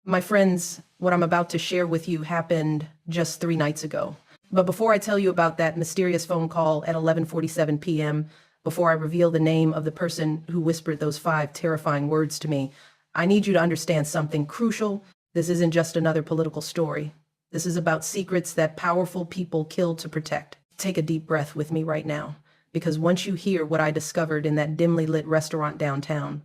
My friends, what I'm about to share with you happened just 3 nights ago. But before I tell you about that mysterious phone call at 11:47 p.m., before I reveal the name of the person who whispered those 5 terrifying words to me, I need you to understand something crucial. This isn't just another political story. This is about secrets that powerful people kill to protect. Take a deep breath with me right now, because once you hear what I discovered in that dimly lit restaurant downtown,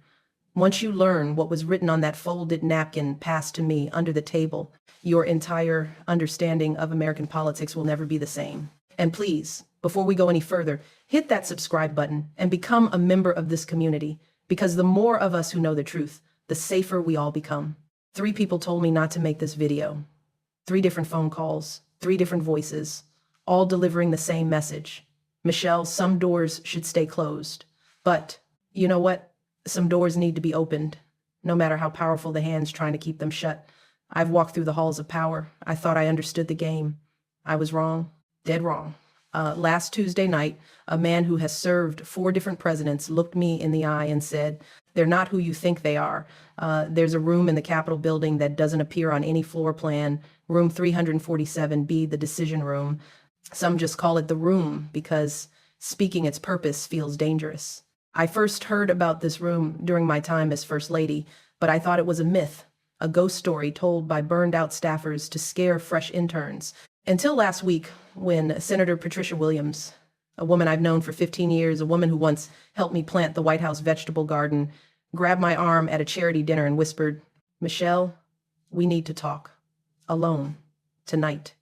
once you learn what was written on that folded napkin passed to me under the table, your entire understanding of American politics will never be the same. And please, before we go any further, hit that subscribe button and become a member of this community, because the more of us who know the truth, the safer we all become. 3 people told me not to make this video. 3 different phone calls, 3 different voices, all delivering the same message. Michelle, some doors should stay closed. But you know what? Some doors need to be opened, no matter how powerful the hands trying to keep them shut. I've walked through the halls of power. I thought I understood the game. I was wrong, dead wrong. Last Tuesday night, a man who has served 4 different presidents looked me in the eye and said, "They're not who you think they are. There's a room in the Capitol building that doesn't appear on any floor plan, room 347B, the decision room. Some just call it the room because speaking its purpose feels dangerous." I first heard about this room during my time as First Lady, but I thought it was a myth, a ghost story told by burned-out staffers to scare fresh interns. Until last week, when Senator Patricia Williams, a woman I've known for 15 years, a woman who once helped me plant the White House vegetable garden, grabbed my arm at a charity dinner and whispered, "Michelle, we need to talk. Alone. Tonight."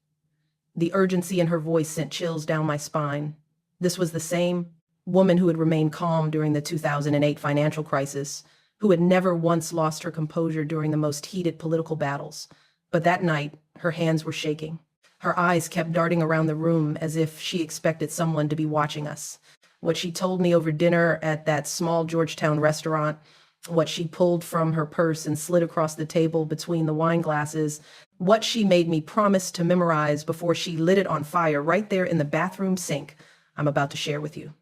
The urgency in her voice sent chills down my spine. This was the same woman who had remained calm during the 2008 financial crisis, who had never once lost her composure during the most heated political battles. But that night, her hands were shaking. Her eyes kept darting around the room as if she expected someone to be watching us. What she told me over dinner at that small Georgetown restaurant, what she pulled from her purse and slid across the table between the wine glasses, what she made me promise to memorize before she lit it on fire right there in the bathroom sink, I'm about to share with you.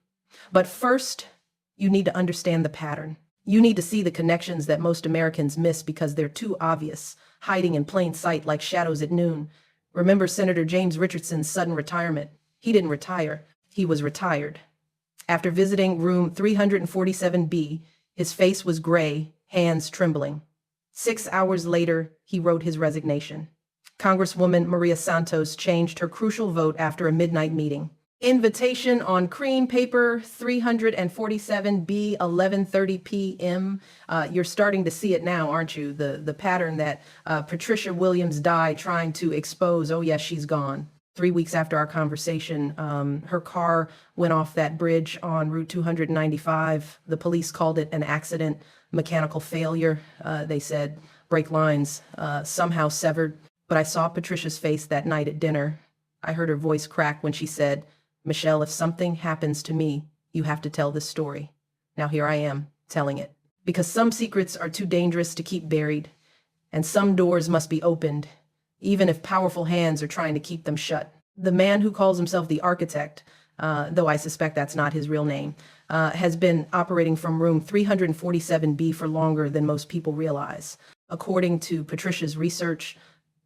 But first, you need to understand the pattern. You need to see the connections that most Americans miss because they're too obvious, hiding in plain sight like shadows at noon. Remember Senator James Richardson's sudden retirement? He didn't retire. He was retired. After visiting room 347B, his face was gray, hands trembling. 6 hours later, he wrote his resignation. Congresswoman Maria Santos changed her crucial vote after a midnight meeting. Invitation on cream paper 347B, 11:30 p.m. You're starting to see it now, aren't you? The pattern that Patricia Williams died trying to expose. Oh, yes, she's gone. 3 weeks after our conversation, her car went off that bridge on Route 295. The police called it an accident, mechanical failure. They said brake lines somehow severed. But I saw Patricia's face that night at dinner. I heard her voice crack when she said, "Michelle, if something happens to me, you have to tell this story." Now here I am, telling it. Because some secrets are too dangerous to keep buried, and some doors must be opened, even if powerful hands are trying to keep them shut. The man who calls himself the architect, though I suspect that's not his real name, has been operating from room 347B for longer than most people realize. According to Patricia's research,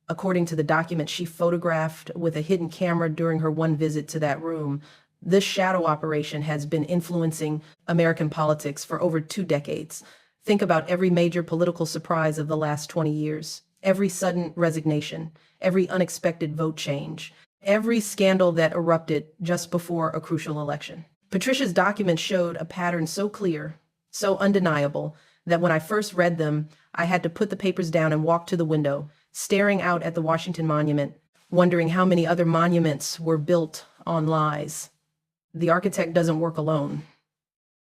according to the document she photographed with a hidden camera during her one visit to that room, this shadow operation has been influencing American politics for over 2 decades. Think about every major political surprise of the last 20 years, every sudden resignation, every unexpected vote change, every scandal that erupted just before a crucial election. Patricia's documents showed a pattern so clear, so undeniable, that when I first read them, I had to put the papers down and walk to the window, staring out at the Washington Monument, wondering how many other monuments were built on lies. The architect doesn't work alone.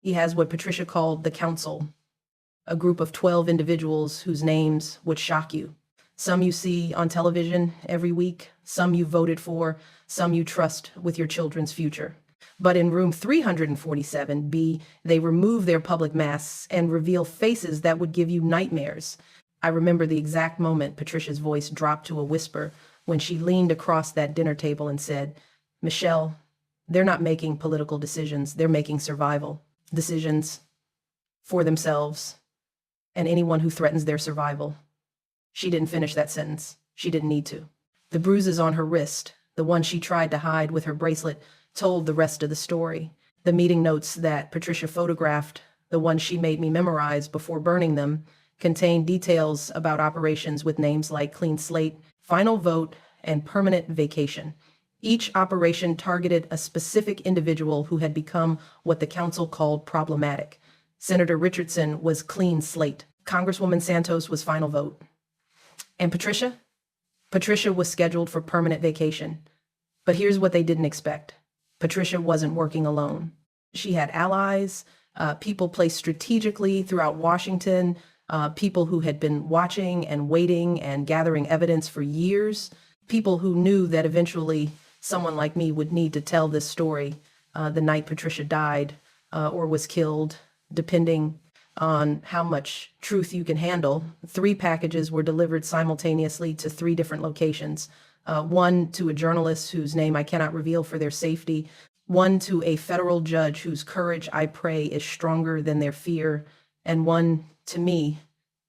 He has what Patricia called the council, a group of 12 individuals whose names would shock you. Some you see on television every week, some you voted for, some you trust with your children's future. But in room 347B, they remove their public masks and reveal faces that would give you nightmares. I remember the exact moment Patricia's voice dropped to a whisper when she leaned across that dinner table and said, "Michelle, they're not making political decisions. They're making survival decisions for themselves and anyone who threatens their survival." She didn't finish that sentence. She didn't need to. The bruises on her wrist, the one she tried to hide with her bracelet, told the rest of the story. The meeting notes that Patricia photographed, the ones she made me memorize before burning them, contained details about operations with names like Clean Slate, Final Vote, and Permanent Vacation. Each operation targeted a specific individual who had become what the council called problematic. Senator Richardson was Clean Slate. Congresswoman Santos was Final Vote. And Patricia? Patricia was scheduled for permanent vacation. But here's what they didn't expect. Patricia wasn't working alone. She had allies, people placed strategically throughout Washington, people who had been watching and waiting and gathering evidence for years, people who knew that eventually someone like me would need to tell this story the night Patricia died or was killed, depending on how much truth you can handle. 3 packages were delivered simultaneously to 3 different locations. One to a journalist whose name I cannot reveal for their safety, one to a federal judge whose courage, I pray, is stronger than their fear, and one to me.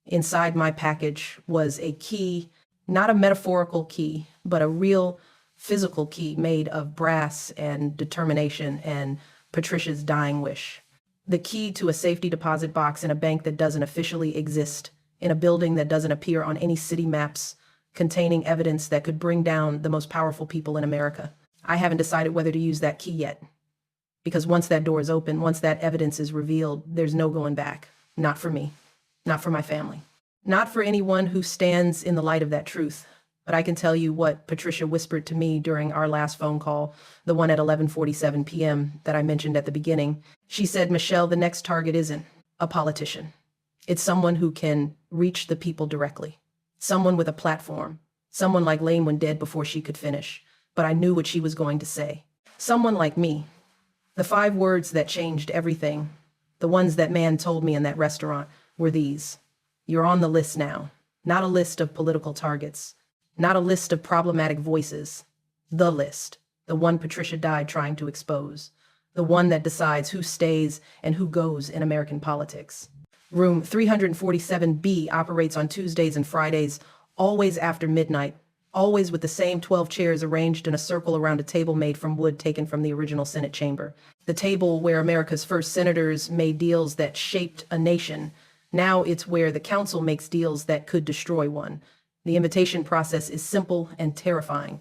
Inside my package was a key, not a metaphorical key, but a real physical key made of brass and determination and Patricia's dying wish. The key to a safety deposit box in a bank that doesn't officially exist, in a building that doesn't appear on any city maps, containing evidence that could bring down the most powerful people in America. I haven't decided whether to use that key yet, because once that door is open, once that evidence is revealed, there's no going back. Not for me, not for my family, not for anyone who stands in the light of that truth. But I can tell you what Patricia whispered to me during our last phone call, the one at 11:47 p.m. that I mentioned at the beginning. She said, "Michelle, the next target isn't a politician. It's someone who can reach the people directly, someone with a platform, someone like lame when dead before she could finish." But I knew what she was going to say. Someone like me. The 5 words that changed everything, the ones that man told me in that restaurant, were these: "You're on the list now." Not a list of political targets, not a list of problematic voices. The list, the one Patricia died trying to expose, the one that decides who stays and who goes in American politics. Room 347B operates on Tuesdays and Fridays, always after midnight, always with the same 12 chairs arranged in a circle around a table made from wood taken from the original Senate chamber. The table where America's first senators made deals that shaped a nation. Now it's where the council makes deals that could destroy one. The invitation process is simple and terrifying.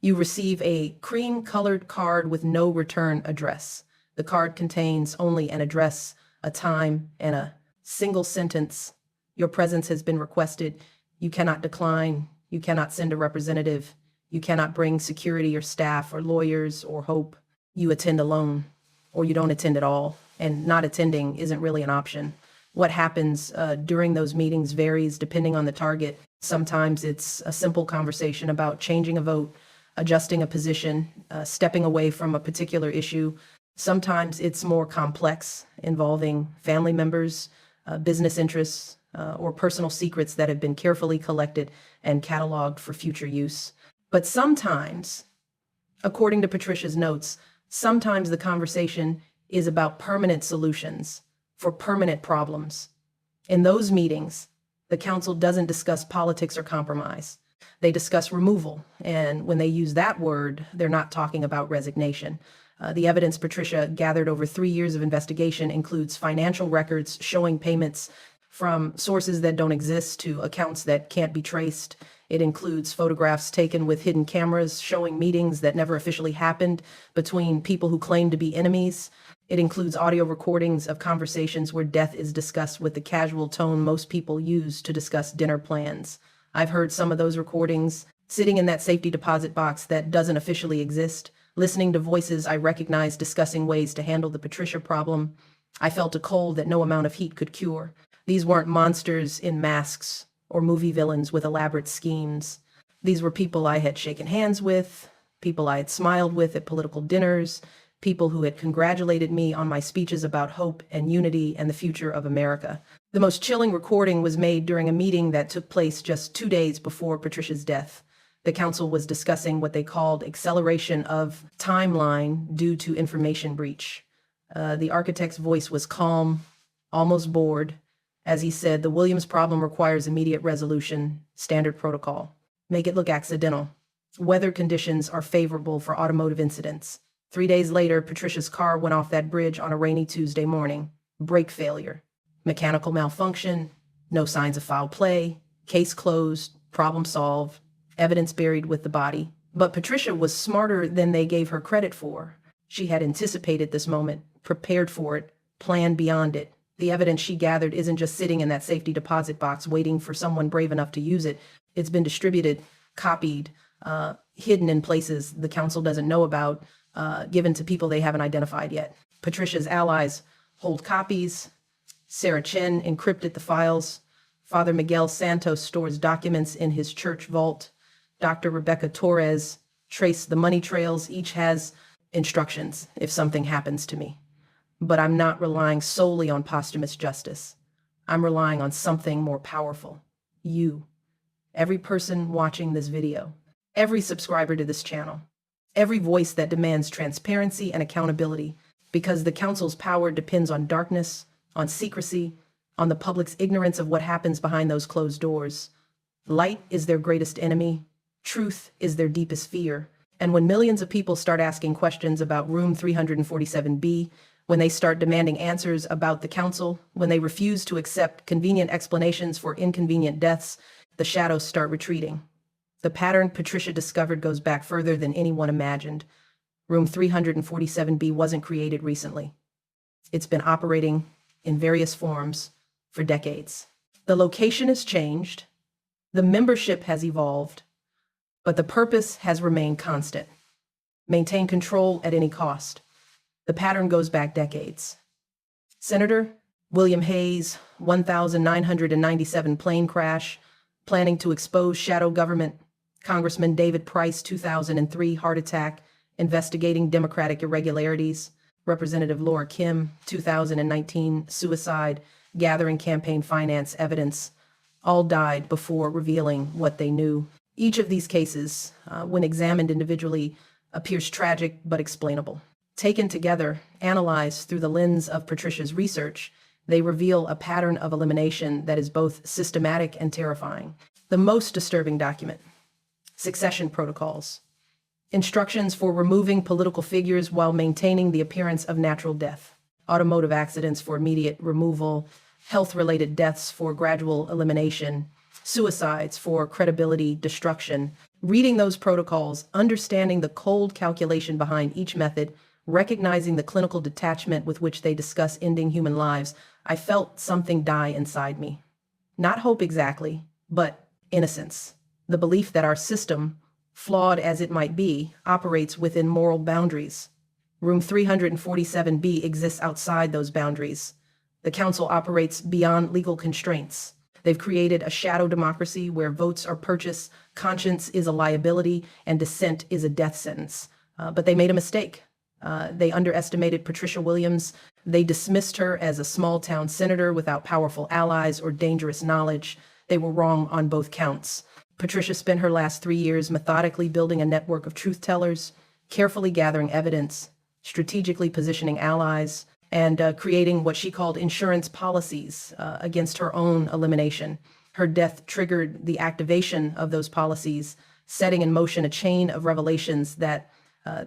You receive a cream-colored card with no return address. The card contains only an address, a time, and a single sentence: "Your presence has been requested. You cannot decline. You cannot send a representative. You cannot bring security or staff or lawyers or hope. You attend alone, or you don't attend at all." And not attending isn't really an option. What happens during those meetings varies depending on the target. Sometimes it's a simple conversation about changing a vote, adjusting a position, stepping away from a particular issue. Sometimes it's more complex, involving family members, business interests, or personal secrets that have been carefully collected and cataloged for future use. But sometimes, according to Patricia's notes, sometimes the conversation is about permanent solutions for permanent problems. In those meetings, the council doesn't discuss politics or compromise. They discuss removal, and when they use that word, they're not talking about resignation. The evidence Patricia gathered over 3 years of investigation includes financial records showing payments from sources that don't exist to accounts that can't be traced. It includes photographs taken with hidden cameras showing meetings that never officially happened between people who claim to be enemies. It includes audio recordings of conversations where death is discussed with the casual tone most people use to discuss dinner plans. I've heard some of those recordings, sitting in that safety deposit box that doesn't officially exist, listening to voices I recognize discussing ways to handle the Patricia problem. I felt a cold that no amount of heat could cure. These weren't monsters in masks or movie villains with elaborate schemes. These were people I had shaken hands with, people I had smiled with at political dinners, people who had congratulated me on my speeches about hope and unity and the future of America. The most chilling recording was made during a meeting that took place just 2 days before Patricia's death. The council was discussing what they called acceleration of timeline due to information breach. The architect's voice was calm, almost bored. As he said, the Williams problem requires immediate resolution, standard protocol. Make it look accidental. Weather conditions are favorable for automotive incidents. 3 days later, Patricia's car went off that bridge on a rainy Tuesday morning. Brake failure. Mechanical malfunction. No signs of foul play. Case closed. Problem solved. Evidence buried with the body. But Patricia was smarter than they gave her credit for. She had anticipated this moment, prepared for it, planned beyond it. The evidence she gathered isn't just sitting in that safety deposit box waiting for someone brave enough to use it. It's been distributed, copied, hidden in places the council doesn't know about, given to people they haven't identified yet. Patricia's allies hold copies. Sarah Chen encrypted the files. Father Miguel Santos stores documents in his church vault. Dr. Rebecca Torres traced the money trails. Each has instructions if something happens to me. But I'm not relying solely on posthumous justice. I'm relying on something more powerful. You. Every person watching this video. Every subscriber to this channel. Every voice that demands transparency and accountability, because the council's power depends on darkness, on secrecy, on the public's ignorance of what happens behind those closed doors. Light is their greatest enemy. Truth is their deepest fear. And when millions of people start asking questions about room 347B, when they start demanding answers about the council, when they refuse to accept convenient explanations for inconvenient deaths, the shadows start retreating. The pattern Patricia discovered goes back further than anyone imagined. Room 347B wasn't created recently. It's been operating in various forms for decades. The location has changed, the membership has evolved, but the purpose has remained constant. Maintain control at any cost. The pattern goes back decades. Senator William Hayes, 1997 plane crash, planning to expose shadow government. Congressman David Price, 2003 heart attack, investigating Democratic irregularities. Representative Laura Kim, 2019 suicide, gathering campaign finance evidence. All died before revealing what they knew. Each of these cases, when examined individually, appears tragic but explainable. Taken together, analyzed through the lens of Patricia's research, they reveal a pattern of elimination that is both systematic and terrifying. The most disturbing document: succession protocols. Instructions for removing political figures while maintaining the appearance of natural death. Automotive accidents for immediate removal. Health-related deaths for gradual elimination. Suicides for credibility destruction. Reading those protocols, understanding the cold calculation behind each method, recognizing the clinical detachment with which they discuss ending human lives, I felt something die inside me. Not hope exactly, but innocence. The belief that our system, flawed as it might be, operates within moral boundaries. Room 347B exists outside those boundaries. The council operates beyond legal constraints. They've created a shadow democracy where votes are purchased, conscience is a liability, and dissent is a death sentence. But they made a mistake. They underestimated Patricia Williams. They dismissed her as a small-town senator without powerful allies or dangerous knowledge. They were wrong on both counts. Patricia spent her last 3 years methodically building a network of truth-tellers, carefully gathering evidence, strategically positioning allies, and creating what she called insurance policies against her own elimination. Her death triggered the activation of those policies, setting in motion a chain of revelations that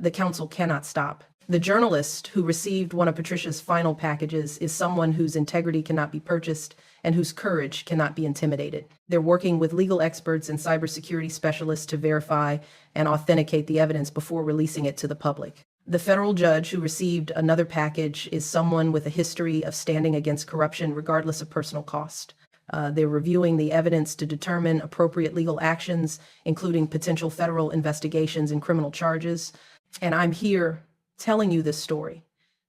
the council cannot stop. The journalist who received one of Patricia's final packages is someone whose integrity cannot be purchased and whose courage cannot be intimidated. They're working with legal experts and cybersecurity specialists to verify and authenticate the evidence before releasing it to the public. The federal judge who received another package is someone with a history of standing against corruption regardless of personal cost. They're reviewing the evidence to determine appropriate legal actions, including potential federal investigations and criminal charges. And I'm here telling you this story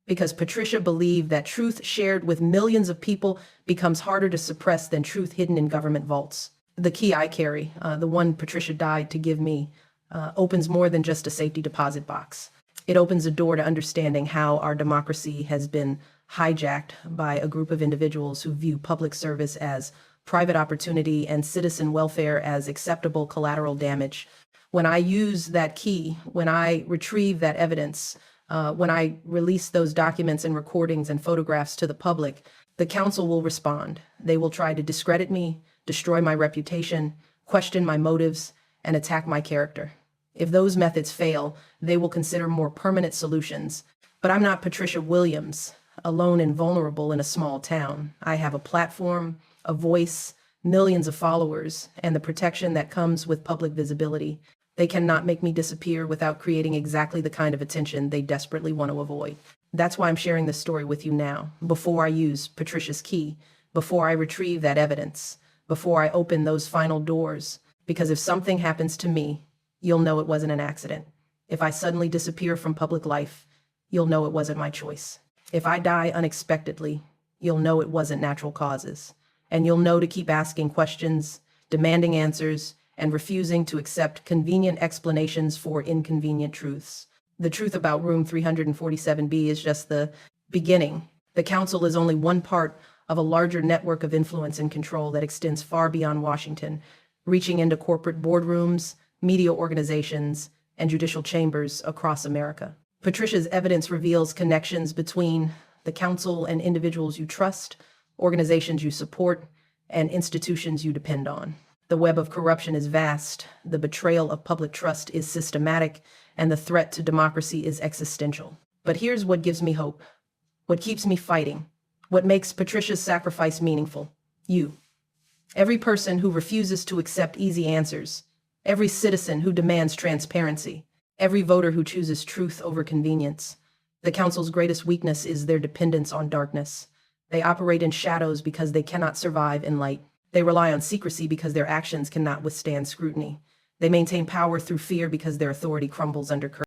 because Patricia believed that truth shared with millions of people becomes harder to suppress than truth hidden in government vaults. The key I carry, the one Patricia died to give me, opens more than just a safety deposit box. It opens a door to understanding how our democracy has been hijacked by a group of individuals who view public service as private opportunity and citizen welfare as acceptable collateral damage. When I use that key, when I retrieve that evidence, when I release those documents and recordings and photographs to the public, The council will respond. They will try to discredit me, destroy my reputation, question my motives, and attack my character. If those methods fail, they will consider more permanent solutions. But I'm not Patricia Williams, alone and vulnerable in a small town. I have a platform, a voice, millions of followers, and the protection that comes with public visibility. They cannot make me disappear without creating exactly the kind of attention they desperately want to avoid. That's why I'm sharing this story with you now, before I use Patricia's key, before I retrieve that evidence, before I open those final doors. Because if something happens to me, you'll know it wasn't an accident. If I suddenly disappear from public life, you'll know it wasn't my choice. If I die unexpectedly, you'll know it wasn't natural causes. And you'll know to keep asking questions, demanding answers, and refusing to accept convenient explanations for inconvenient truths. The truth about room 347B is just the beginning. The council is only one part of a larger network of influence and control that extends far beyond Washington, reaching into corporate boardrooms, media organizations, and judicial chambers across America. Patricia's evidence reveals connections between the council and individuals you trust, organizations you support, and institutions you depend on. The web of corruption is vast, the betrayal of public trust is systematic, and the threat to democracy is existential. But here's what gives me hope, what keeps me fighting, what makes Patricia's sacrifice meaningful. You. Every person who refuses to accept easy answers, every citizen who demands transparency, every voter who chooses truth over convenience. The council's greatest weakness is their dependence on darkness. They operate in shadows because they cannot survive in light. They rely on secrecy because their actions cannot withstand scrutiny. They maintain power through fear because their authority crumbles under